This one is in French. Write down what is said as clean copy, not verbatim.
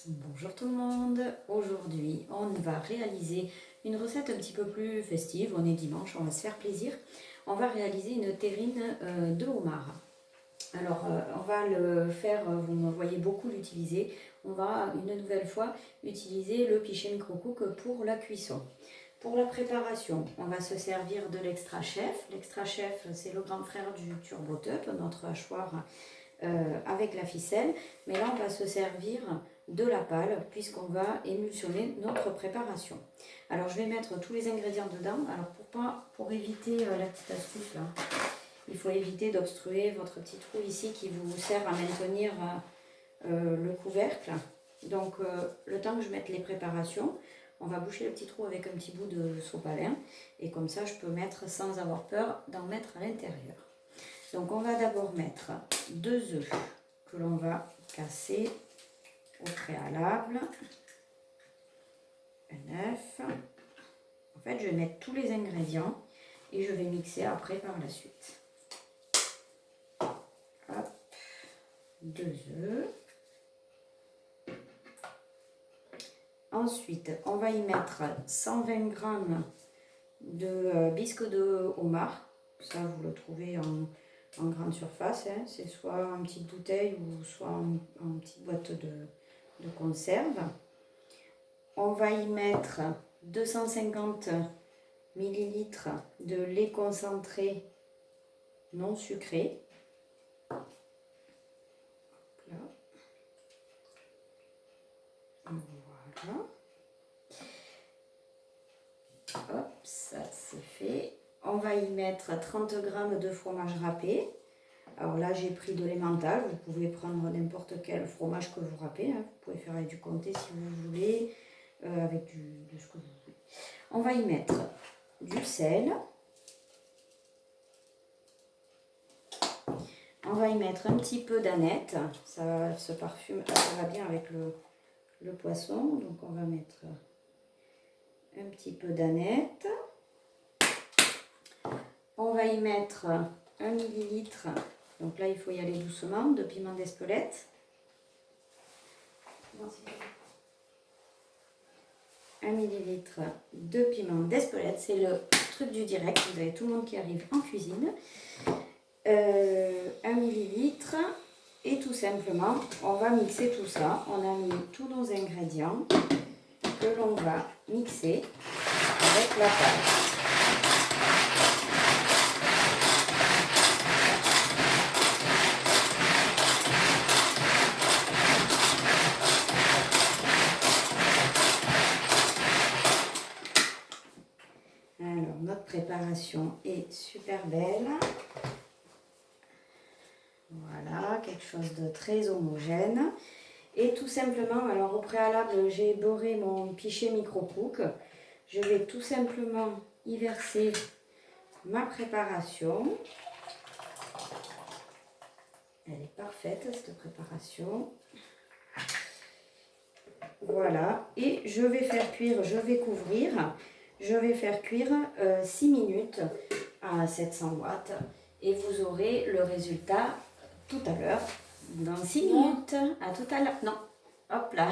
Bonjour tout le monde, aujourd'hui on va réaliser une recette un petit peu plus festive, on est dimanche, on va se faire plaisir. On va réaliser une terrine de homard. Alors on va le faire, vous me voyez beaucoup l'utiliser, on va une nouvelle fois utiliser le Pichet Micro-Cook pour la cuisson. Pour la préparation, on va se servir de l'extra chef. L'extra chef, c'est le grand frère du Turbo Top, notre hachoir avec la ficelle. Mais là, on va se servir de la pâle puisqu'on va émulsionner notre préparation. Alors, je vais mettre tous les ingrédients dedans. Alors, pour éviter la petite astuce là, il faut éviter d'obstruer votre petit trou ici qui vous sert à maintenir le couvercle. Donc, le temps que je mette les préparations, on va boucher le petit trou avec un petit bout de sopalin et comme ça, je peux mettre sans avoir peur d'en mettre à l'intérieur. Donc, on va d'abord mettre 2 œufs que l'on va casser au préalable. Un œuf. En fait, je vais mettre tous les ingrédients et je vais mixer après par la suite. Hop, 2 œufs. Ensuite, on va y mettre 120 g de bisque de homard. Ça, vous le trouvez en grande surface. Hein. C'est soit en petite bouteille ou soit en petite boîte de conserve. On va y mettre 250 ml de lait concentré non sucré. Là. Voilà. Hop, ça c'est fait. On va y mettre 30 g de fromage râpé. Alors là, j'ai pris de l'emmental. Vous pouvez prendre n'importe quel fromage que vous râpez. Hein. Vous pouvez faire avec du comté si vous voulez, avec de ce que vous voulez. On va y mettre du sel. On va y mettre un petit peu d'aneth. Ça se parfume, ça va bien avec le poisson. Donc on va mettre un petit peu d'aneth. On va y mettre 1 millilitre, donc là il faut y aller doucement, de piment d'Espelette. 1 millilitre de piment d'Espelette, c'est le truc du direct, vous avez tout le monde qui arrive en cuisine. 1 millilitre et tout simplement, on va mixer tout ça. On a mis tous nos ingrédients que l'on va mixer avec la pâte. Alors, notre préparation est super belle. Voilà, quelque chose de très homogène. Et tout simplement, alors au préalable, j'ai beurré mon Pichet Micro-Cook. Je vais tout simplement y verser ma préparation. Elle est parfaite, cette préparation. Voilà, et je vais faire cuire, je vais couvrir. Je vais faire cuire 6 minutes à 700 watts et vous aurez le résultat tout à l'heure, dans 6 minutes. À tout à l'heure. Non, hop là.